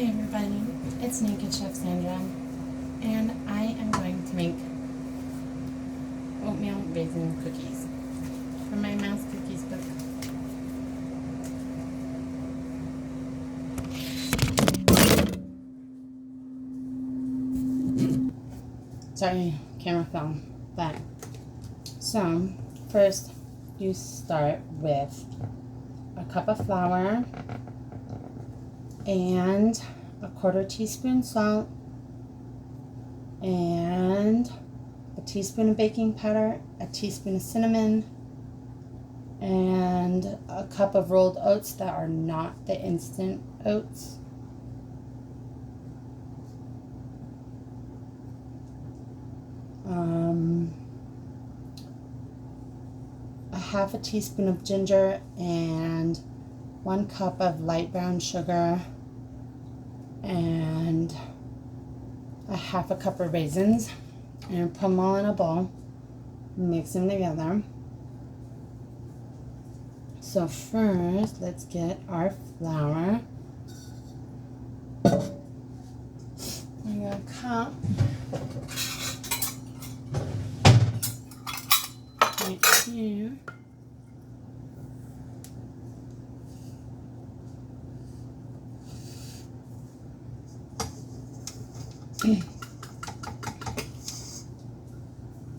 Hey everybody, it's Naked Chef Sandra, and I am going to make oatmeal raisin cookies for my mouse cookies book. Sorry, camera fell. But so first you start with a cup of flour and a 1/4 teaspoon salt and a teaspoon of baking powder, a teaspoon of cinnamon, and a cup of rolled oats that are not the instant oats. A 1/2 teaspoon of ginger and 1 cup of light brown sugar and a 1/2 cup of raisins, and put them all in a bowl, mix them together. So first, let's get our flour. I got a cup right here.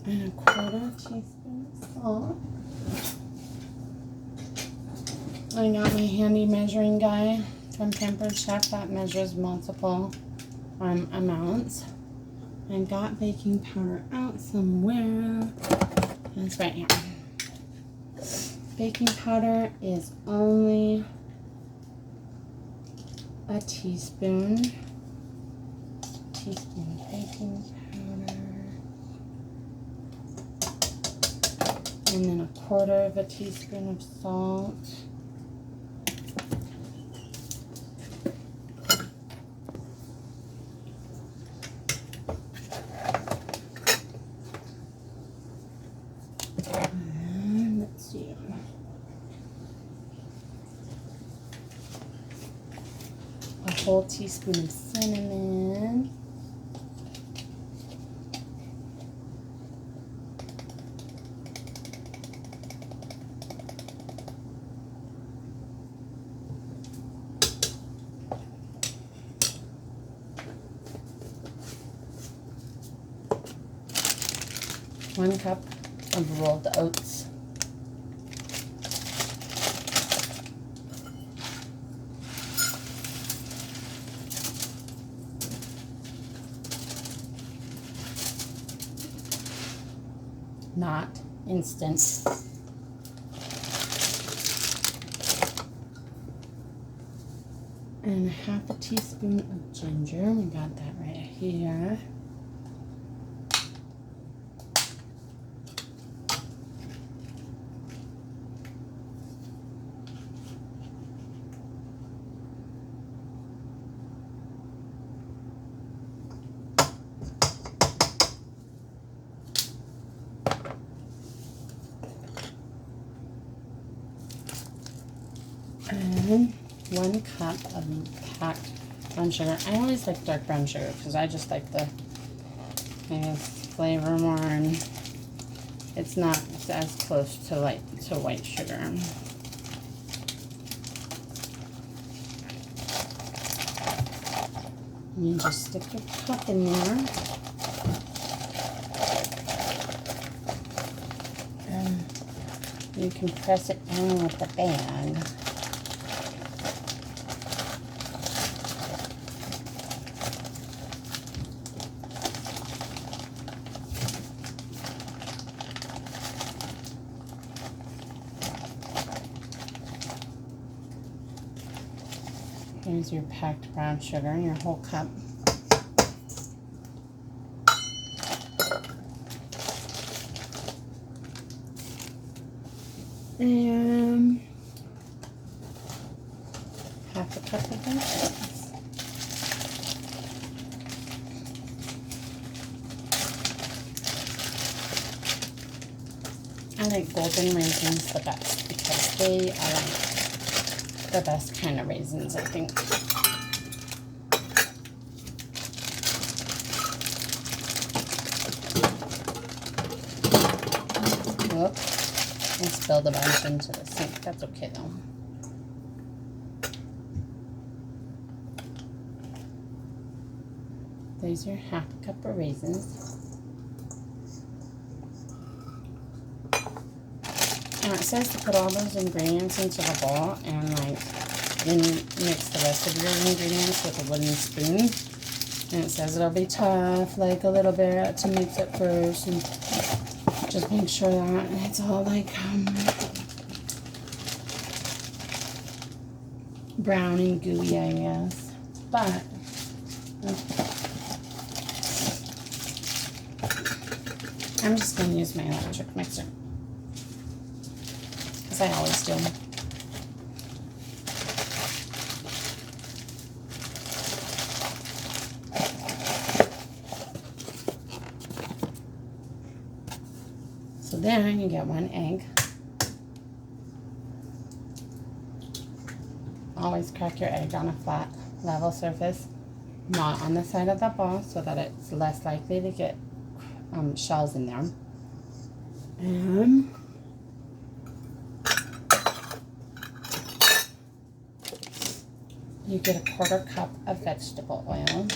And a 1/4 teaspoon of salt. I got my handy measuring guy from Pampered Chef that measures multiple amounts. I got baking powder out somewhere. It's right here. Baking powder is only a teaspoon. Teaspoon baking powder. And then a 1/4 of a teaspoon of salt. And let's see. A whole teaspoon of cinnamon. One cup of rolled oats. Not instant. And a 1/2 teaspoon of ginger. We got that right here. And 1 cup of packed brown sugar. I always like dark brown sugar because I just like the flavor more, and it's not as close to white sugar. And you just stick your cup in there. And you can press it down with the bag. Here's your packed brown sugar in your whole cup. And 1/2 cup of raisins. I like golden raisins the best because they are the best kind of raisins, I think. spilled a bunch into the sink. That's okay though. There's your half cup of raisins. Now it says to put all those ingredients into the bowl and like then mix the rest of your ingredients with a wooden spoon. And it says it'll be tough, like a little bit to mix it first, and just make sure that it's all like brown and gooey, I guess. But I'm just going to use my electric mixer, because I always do. So then you get 1 egg. Always crack your egg on a flat, level surface, not on the side of the ball, so that it's less likely to get shells in there. And you get a 1/4 cup of vegetable oil.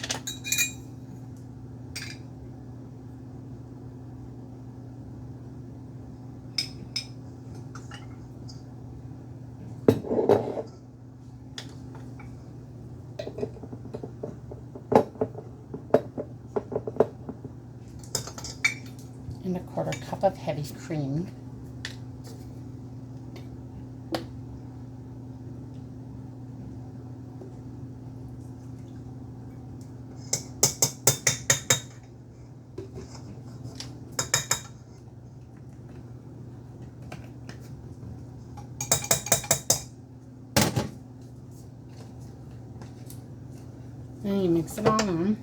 And a 1/4 cup of heavy cream. And you mix it all in.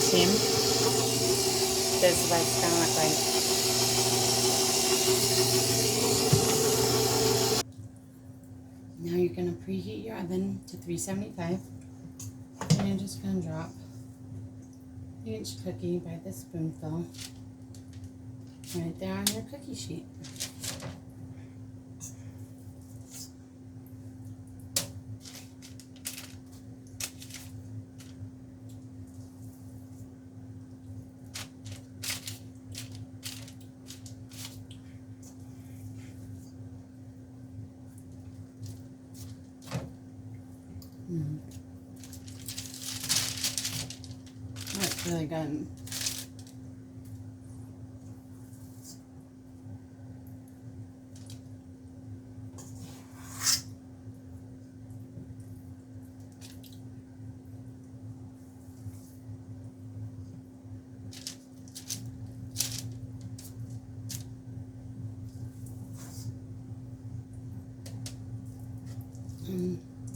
See, this is what it's going to look like. Now you're going to preheat your oven to 375, and you're just going to drop each cookie by the spoonful right there on your cookie sheet. That's really good.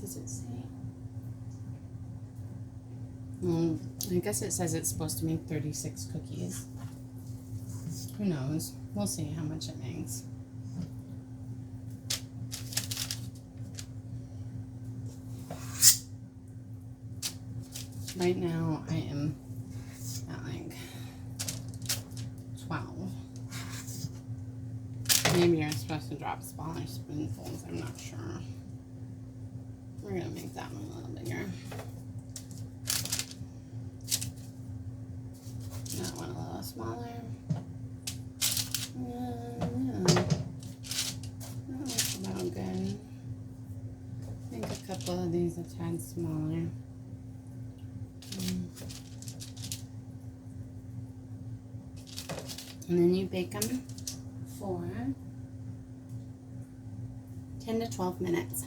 Does it say? I guess it says it's supposed to make 36 cookies. Who knows? We'll see how much it makes. Right now I am at like 12. Maybe you're supposed to drop smaller spoonfuls, I'm not sure. We're going to make that one a little bigger. That one a little smaller. Yeah. That looks about good. I think a couple of these a tad smaller. And then you bake them for 10 to 12 minutes.